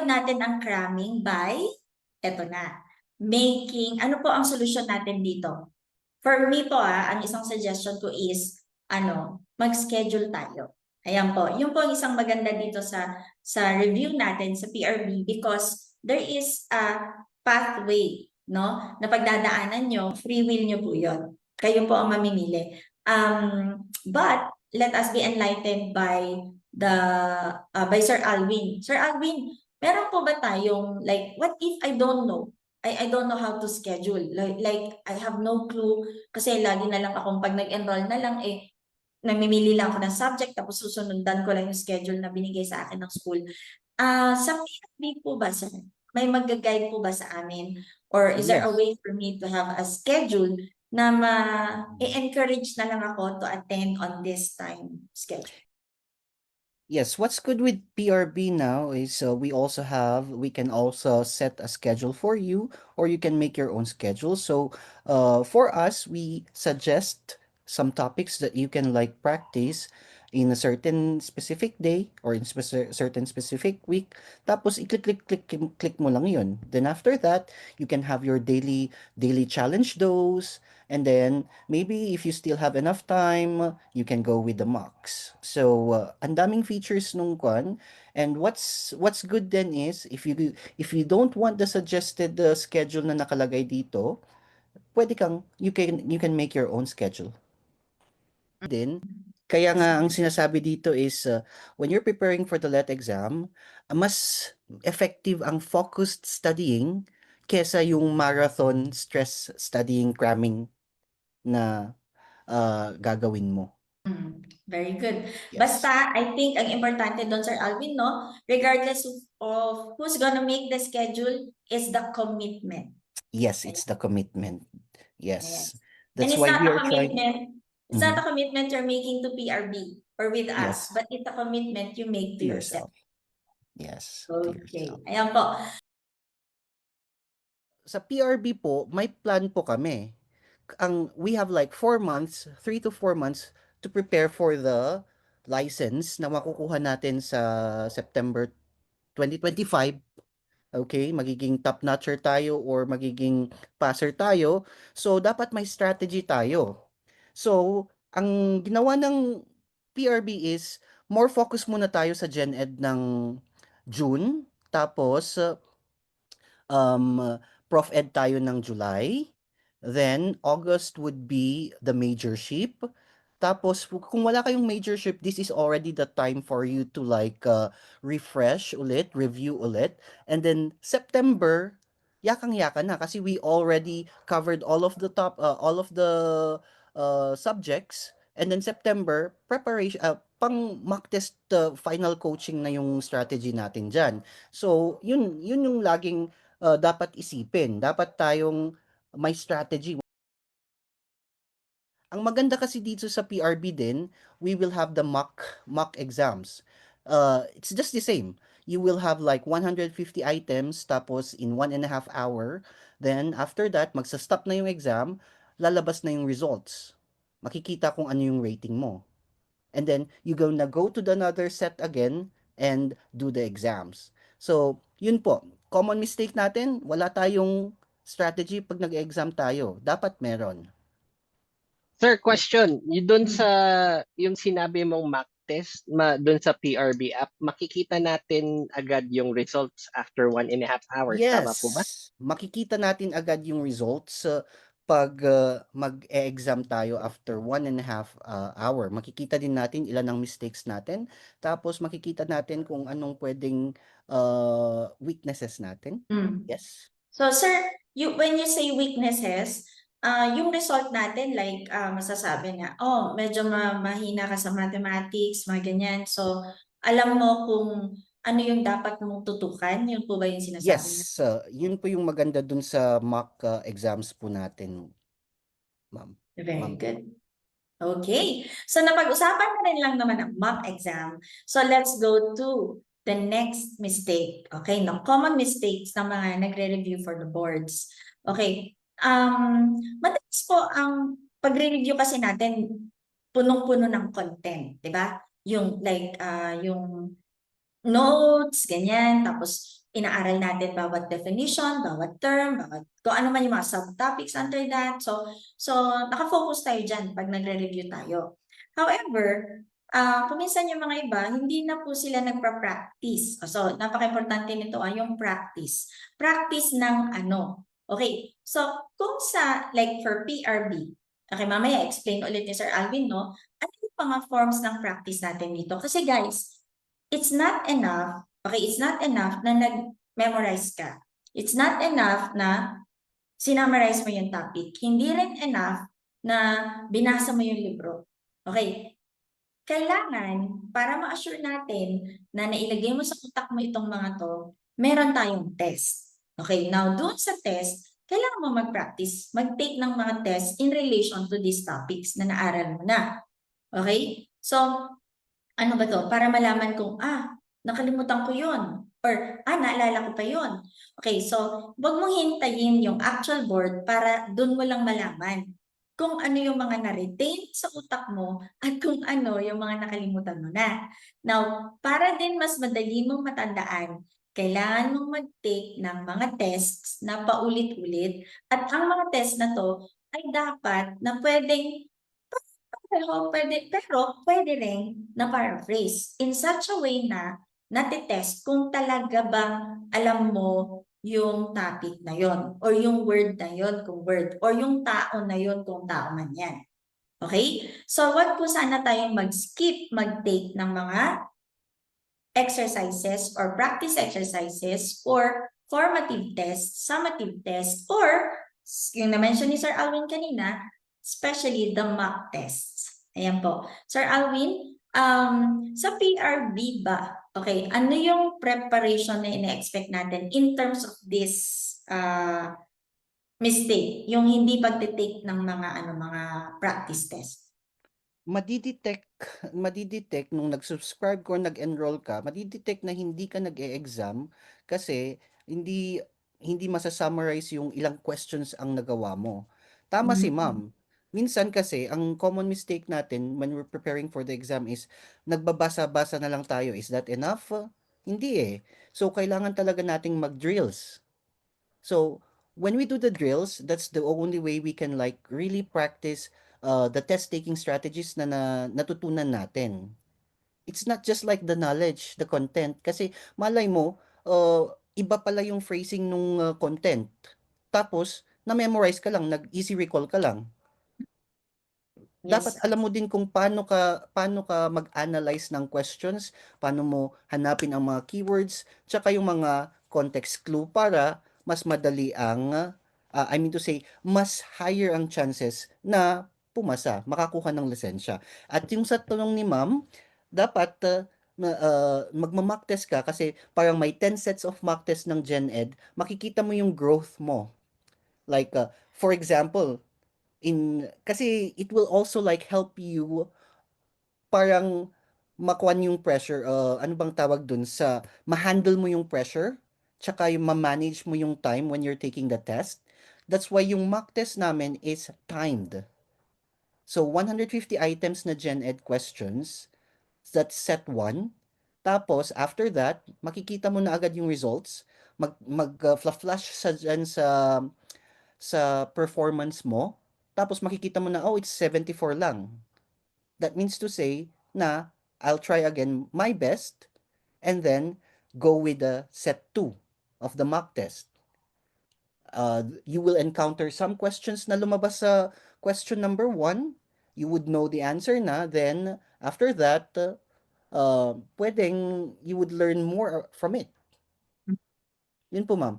i-avoid natin ang cramming by, eto na, ano po ang solusyon natin dito? For me po ang isang suggestion ko is, mag-schedule tayo. Ayan po, yun po ang isang maganda dito sa review natin sa PRB because there is a pathway, no? Na pagdadaanan nyo, free will nyo po yun. Kayo po ang mamimili. But let us be enlightened by Sir Alwin. Sir Alwin, meron po ba tayong like what if I don't know? I don't know how to schedule. Like I have no clue kasi lagi na lang akong pag nag-enroll na lang namimili lang ako ng subject tapos susunundan ko lang yung schedule na binigay sa akin ng school. Sa PFB po ba, sir? May mag-guide po ba sa amin? Or is there a Yes. way for me to have a schedule na ma-encourage na lang ako to attend on this time schedule? Yes, what's good with PRB now is we can also set a schedule for you, or you can make your own schedule. So for us, we suggest some topics that you can like practice in a certain specific day or in certain specific week. Tapos click mo lang yun. Then after that, you can have your daily challenge dose. And then maybe if you still have enough time, you can go with the mocks. So, ang daming features nung kwan. And what's good then is if you don't want the suggested schedule na nakalagay dito, you can make your own schedule. Din, kaya nga ang sinasabi dito is when you're preparing for the LET exam, mas effective ang focused studying kesa yung marathon stress studying cramming na gagawin mo. Very good. Yes. Basta, I think ang importante doon, Sir Alvin, no? Regardless of who's gonna make the schedule is the commitment. Yes, it's the commitment. Yes. Yes. And That's it's why not we a are trying. commitment. It's not a commitment you're making to PRB or with us, Yes, but it's a commitment you make to to yourself. yourself. Yes, to Okay. yourself. Ayan po. Sa PRB po, may plan po kami. We have like 4 months, 3 to 4 months to prepare for the license na makukuha natin sa September 2025. Okay, magiging top-notcher tayo or magiging passer tayo. So, dapat may strategy tayo. So, ang ginawa ng PRB is more focus muna tayo sa Gen Ed ng June. Tapos, um, Prof Ed tayo ng July. Then, August would be the majorship. Tapos, kung wala kayong majorship, this is already the time for you to like refresh ulit, review ulit. And then, September, yakang-yaka na kasi we already covered all of the subjects. And then, September, preparation, pang mock test final coaching na yung strategy natin dyan. So, yun yung laging dapat isipin. Dapat tayong may strategy. Ang maganda kasi dito sa PRB din, we will have the mock exams. It's just the same. You will have like 150 items tapos in 1.5 hour. Then after that, magsa-stop na yung exam, lalabas na yung results. Makikita kung ano yung rating mo. And then you're gonna go to the another set again and do the exams. So, yun po. Common mistake natin, wala tayong strategy pag nag-exam tayo. Dapat meron. Sir, question. Doon sa yung sinabi mong mock test, doon sa PRB app, makikita natin agad yung results after 1.5 hours. Tama po ba? Yes, makikita natin agad yung results pag mag-e-exam tayo after 1.5 hour. Makikita din natin ilan ang mistakes natin. Tapos makikita natin kung anong pwedeng weaknesses natin. Yes. So, sir, when you say weaknesses, yung result natin, like, masasabi nga, medyo mahina ka sa mathematics, mga ganyan. So, alam mo kung ano yung dapat mong tutukan? Yun po ba yung sinasabi niya? Yes, yun po yung maganda dun sa mock exams po natin, ma'am. Very good. Okay. So, napag-usapan na rin lang naman ang mock exam. So, let's go to the next mistake. Okay, no? Common mistakes ng mga nagre-review for the boards. Okay. Madalas po ang pagre-review kasi natin punong-puno ng content, di ba? Yung like, yung notes, ganyan, tapos inaaral natin bawat definition, bawat term, kung ano man yung mga subtopics under that. So nakafocus tayo dyan pag nagre-review tayo. However, kung minsan yung mga iba, hindi na po sila nagpa-practice. So, napaka-importante nito yung practice. Practice ng ano. Okay, so kung like for PRB, okay, mamaya explain ulit ni Sir Alvin, no? Ano yung mga forms ng practice natin dito? Kasi guys, it's not enough, it's not enough na nag-memorize ka. It's not enough na sinamarize mo yung topic. Hindi rin enough na binasa mo yung libro. Okay, kailangan, para ma-assure natin na nailagay mo sa utak mo itong mga to, meron tayong test. Okay, now doon sa test, kailangan mo mag-practice, mag-take ng mga test in relation to these topics na naaral mo na. Okay? So, ano ba to? Para malaman kung, nakalimutan ko yun. Or, naalala ko pa yun. Okay, so, wag mong hintayin yung actual board para doon mo lang malaman kung ano yung mga na-retain sa utak mo at kung ano yung mga nakalimutan mo na. Now, para din mas madali mong matandaan, kailangan mong mag-take ng mga tests na paulit-ulit at ang mga test na to ay dapat na pwedeng pero pwede rin na paraphrase in such a way na natitest kung talaga bang alam mo yung topic na yon or yung word na yon kung word or yung tao na yon kung tao man yan. Okay? So, wag po sana tayong mag-skip mag-take ng mga exercises or practice exercises or formative tests, summative tests, or yung na-mention ni Sir Alvin kanina, especially the mock tests. Ayan po. Sir Alvin, sa PRB ba, okay, ano yung preparation na ina-expect natin in terms of this mistake, yung hindi pagtitake ng mga practice test? Madidetect nung nag-subscribe ka or nag-enroll ka, madidetect na hindi ka nag-e-exam kasi hindi masa-summarize yung ilang questions ang nagawa mo. Tama si ma'am. Minsan kasi, ang common mistake natin when we're preparing for the exam is nagbabasa-basa na lang tayo. Is that enough? Hindi eh. So, kailangan talaga nating mag-drills. So, when we do the drills, that's the only way we can like really practice the test-taking strategies na natutunan natin. It's not just like the knowledge, the content. Kasi malay mo, iba pala yung phrasing nung content. Tapos, na-memorize ka lang, nag-easy recall ka lang. Dapat Yes. alam mo din kung paano ka mag-analyze ng questions, paano mo hanapin ang mga keywords, tsaka yung mga context clue para mas madali ang, I mean to say, mas higher ang chances na pumasa, makakuha ng lisensya. At yung sa tanong ni ma'am, dapat magma-mock test ka kasi parang may 10 sets of mock test ng GenEd, makikita mo yung growth mo. Like, for example, kasi it will also like help you parang makuha yung pressure, ano bang tawag dun sa ma-handle mo yung pressure, tsaka yung ma-manage mo yung time when you're taking the test. That's why yung mock test namin is timed. So 150 items na Gen Ed questions, that's set 1. Tapos after that, makikita mo na agad yung results. Flash sa dyan sa performance mo. Tapos makikita mo na, oh, it's 74 lang. That means to say na I'll try again my best and then go with the set 2 of the mock test. You will encounter some questions na lumabas sa question number 1. You would know the answer na. Then, after that, pwedeng you would learn more from it. Yun po, ma'am.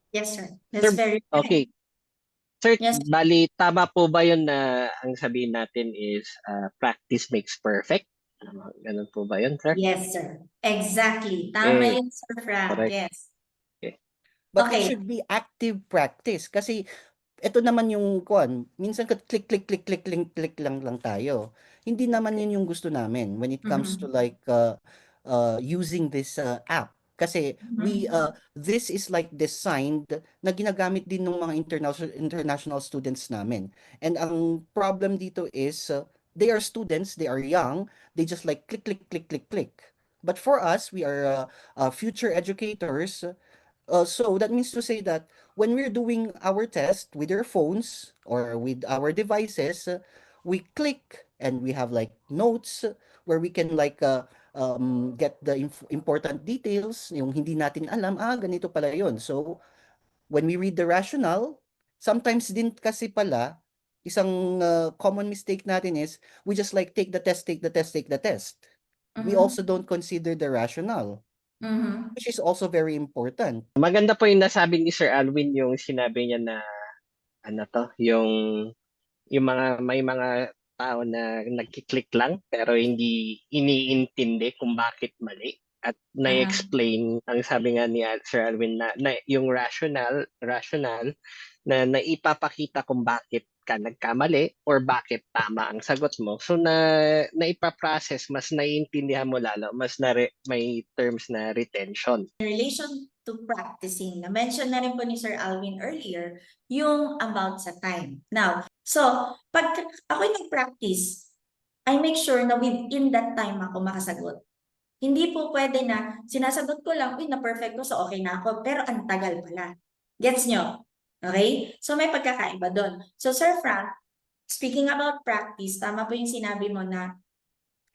Yes, sir. Sir, That's very right. okay. Sir, Yes. bali, tama po ba yun na ang sabihin natin is practice makes perfect? Ganun po ba yun, sir? Yes, sir. Exactly. Tama Eh, yun, Sir Frank. correct. Yes. But it Okay. should be active practice kasi ito naman yung minsan click click click click click click lang tayo. Hindi naman yun yung gusto namin when it comes to like using this app. Kasi this is like designed na ginagamit din ng mga international students namin. And ang problem dito is they are students, they are young, they just like click click click click click. But for us, we are future educators. So that means to say that when we're doing our test with our phones or with our devices, we click and we have like notes where we can like get the important details, yung hindi natin alam, ganito pala yun. So when we read the rationale, sometimes din kasi pala, isang common mistake natin is we just like take the test, take the test, take the test. We Mhm. also don't consider the rationale, Mhm. which is also very important. Maganda po yung nasabi ni Sir Alwin, yung sinabi niya na ano to, yung may mga tao na nagki-click lang pero hindi iniintindi kung bakit mali at Aha. na-explain ang sabi nga ni Sir Alwin na yung rational na naipapakita kung bakit ka nagkamali or bakit tama ang sagot mo. So naipa-process, mas naiintindihan mo lalo, mas may terms na retention. In relation to practicing, na-mention na rin po ni Sir Alvin earlier, yung about sa time. Now, so, pag ako'y nag-practice, I make sure na within that time ako makasagot. Hindi po pwede na sinasagot ko lang, uy, na-perfect ko, so okay na ako, pero ang tagal pala. Gets nyo? Okay? So, may pagkakaiba doon. So, Sir Frank, speaking about practice, tama po yung sinabi mo na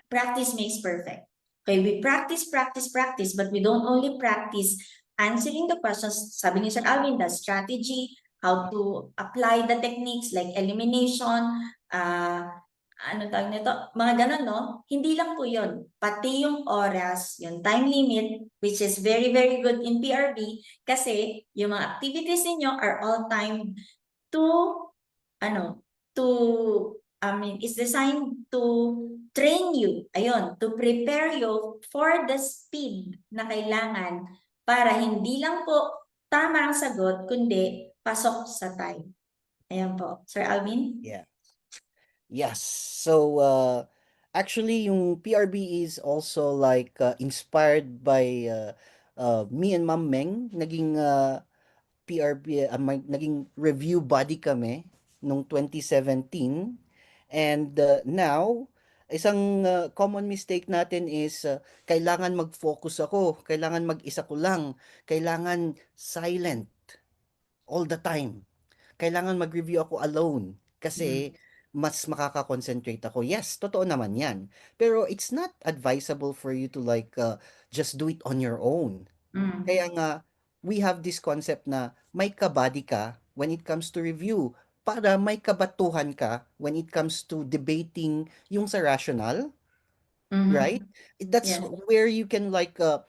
practice makes perfect. Okay, we practice, practice, practice, but we don't only practice answering the questions, sabi ni Sir Alvin, the strategy, how to apply the techniques like elimination, ano tawag nito, mga ganun, no? Hindi lang po yun. Pati yung oras, yung time limit, which is very, very good in PRB kasi yung mga activities ninyo are all timed to, ano, is designed to train you, ayun, to prepare you for the speed na kailangan para hindi lang po tama ang sagot, kundi pasok sa time. Ayan po. Sir Alvin? Yeah. Yes. So actually yung PRB is also like inspired by me and Ma'am Meng. Naging PRB, naging review body kami nung 2017. And now, isang common mistake natin is kailangan mag-focus ako, kailangan mag-isa ko lang, kailangan silent all the time. Kailangan mag-review ako alone kasi mas makaka-concentrate ako. Yes, totoo naman 'yan. Pero it's not advisable for you to like just do it on your own. Mm. Kaya nga we have this concept na may kabady ka when it comes to review para may kabatuhan ka when it comes to debating yung sa rational, right? Mhm. That's Yes. where you can like uh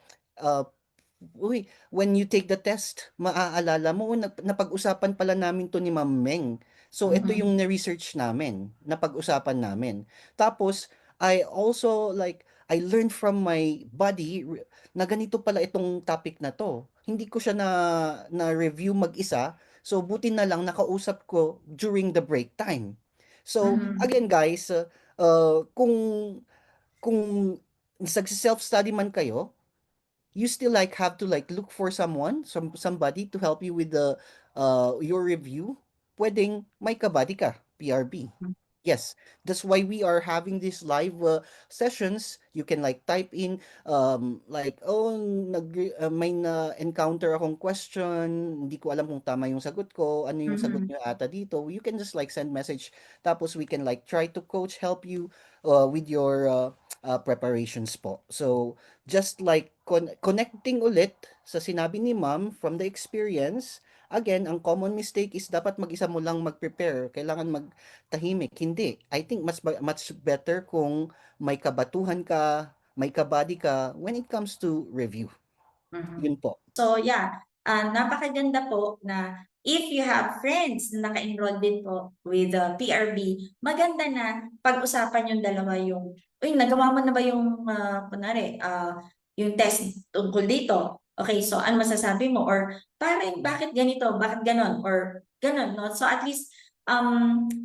uy, when you take the test, maaalala mo, napag-usapan pala namin to ni Ma'am Meng. So, ito Mhm. yung na-research namin, napag-usapan namin. Tapos, I also, like, I learned from my body na ganito pala itong topic na to. Hindi ko siya na-review mag-isa. So, buti na lang nakausap ko during the break time. So, Mhm. again guys, kung self-study man kayo, you still like have to like look for somebody to help you with the your review. Pwedeng may kabady ka, PRB. Yes, that's why we are having these live sessions. You can like type in like may na encounter akong question, hindi ko alam kung tama yung sagot ko, ano yung sagot Mhm. niyo ata dito. You can just like send message tapos we can like try to coach help you with your preparations po. So just like connecting ulit sa sinabi ni Ma'am from the experience, again, ang common mistake is dapat mag-isa mo lang mag-prepare. Kailangan magtahimik. Hindi. I think much better kung may kabatuhan ka, may kabady ka when it comes to review. Mhm. Yun po. So yeah, napakaganda po na if you have friends na naka-enroll din po with PRB, maganda na pag-usapan yung dalawa yung, uy, nagawa mo na ba yung, kunwari, yung test tungkol dito? Okay, so ano masasabi mo? Or parang bakit ganito? Bakit ganon? Or ganon, no? So at least,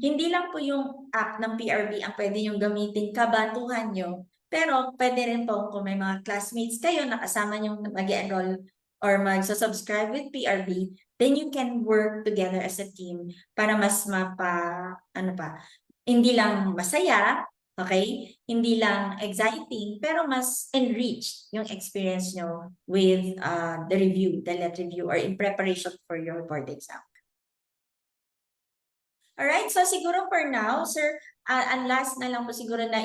hindi lang po yung app ng PRB ang pwede yung gamitin, kabatuhan nyo. Pero pwede rin po kung may mga classmates kayo na kasama nyo mag-enroll or magsa-subscribe with PRB, then you can work together as a team para mas hindi lang masaya, Okay? Hindi lang exciting, pero mas enriched yung experience nyo with the review, the let review, or in preparation for your board exam. Alright, so siguro for now, sir, ang last na lang po siguro na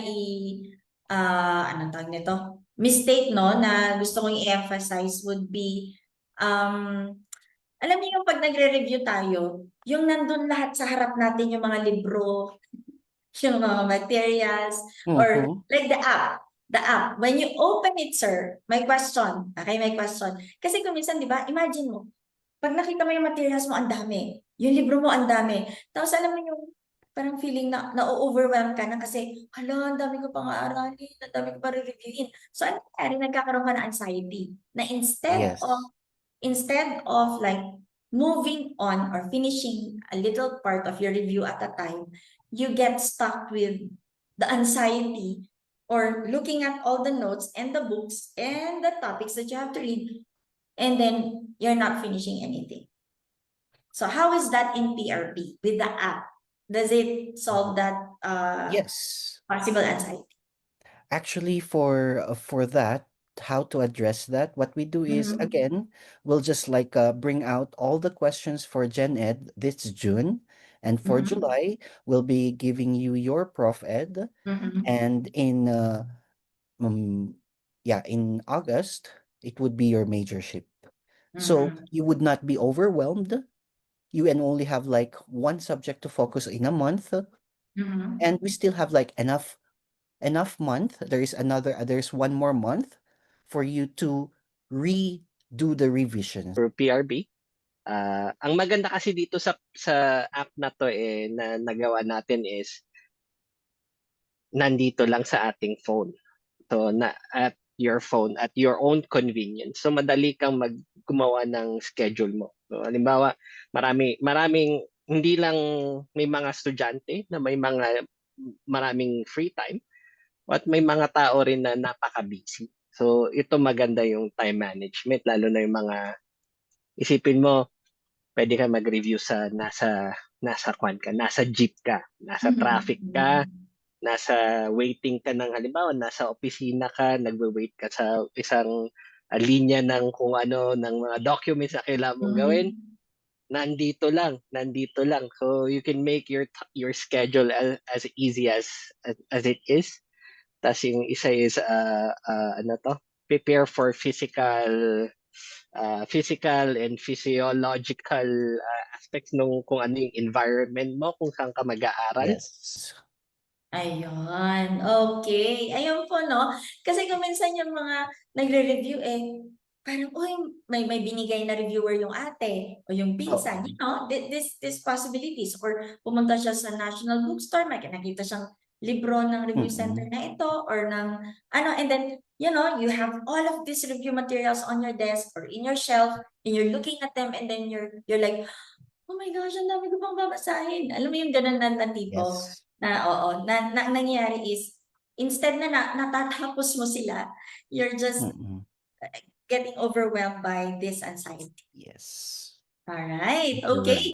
anong tawag nito? Mistake, no, na gusto kong i-emphasize would be, alam niyo yung pag nagre-review tayo, yung nandun lahat sa harap natin yung mga libro, yung mga materials, or Mhm. like the app. The app, when you open it, sir, may question. Okay, may question. Kasi kung minsan, di ba, imagine mo, pag nakita mo yung materials mo, ang dami. Yung libro mo, ang dami. Tapos alam mo yung parang feeling na na-overwhelm ka na kasi, hala, ang dami ko pang aaralin, ang dami ko pa re-reviewin. So, ano nangyari? Nagkakaroon ka ng anxiety na Yes. instead of like moving on or finishing a little part of your review at a time, you get stuck with the anxiety or looking at all the notes and the books and the topics that you have to read, and then you're not finishing anything. So how is that in PRP with the app? Does it solve that Yes. possible anxiety? Actually, for that, how to address that, what we do is, Mhm. again, we'll just like bring out all the questions for Gen Ed this June, and for Mhm. July, we'll be giving you your Prof Ed, Mhm. and in August, it would be your majorship. So Mhm. you would not be overwhelmed. You can only have like one subject to focus in a month, Mhm. and we still have like enough month. There's one more month for you to redo the revisions. For PRB. Ang maganda kasi dito sa app na to na nagawa natin is nandito lang sa ating phone. So at your phone at your own convenience. So madali kang gumawa ng schedule mo. So halimbawa, maraming hindi lang may mga estudyante na may maraming free time, at may mga tao rin na napaka-busy. So ito maganda yung time management, lalo na yung mga isipin mo pwede ka mag-review sa nasa kwan ka, nasa jeep ka, nasa traffic ka, Mhm. nasa waiting ka ng halimbawa, nasa opisina ka, nagwe-wait ka sa isang linya ng kung ano, ng mga documents na kailangan mong gawin, Mhm. nandito lang. So you can make your schedule as easy as it is. Tas yung isa is ano to? Prepare for physical and physiological aspects nung kung ano yung environment mo, kung saan ka mag-aaral. Yes. Ayun, okay. Ayun po, no? Kasi kung minsan yung mga nagre-review parang, uy, may binigay na reviewer yung ate o yung pinsan, Oo. you know, this possibilities. Or pumunta siya sa National Bookstore, may nakita siyang libro ng review center Mm-mm. na ito or ng ano, and then, you know, you have all of these review materials on your desk or in your shelf, and you're looking at them, and then you're like, oh my gosh, ang dami ko pang babasahin. Alam mo yung ganun na tipo Yes. na nangyayari is instead na natatapos mo sila, you're just Mm-mm. getting overwhelmed by this anxiety. Yes. All right. You're right. Okay.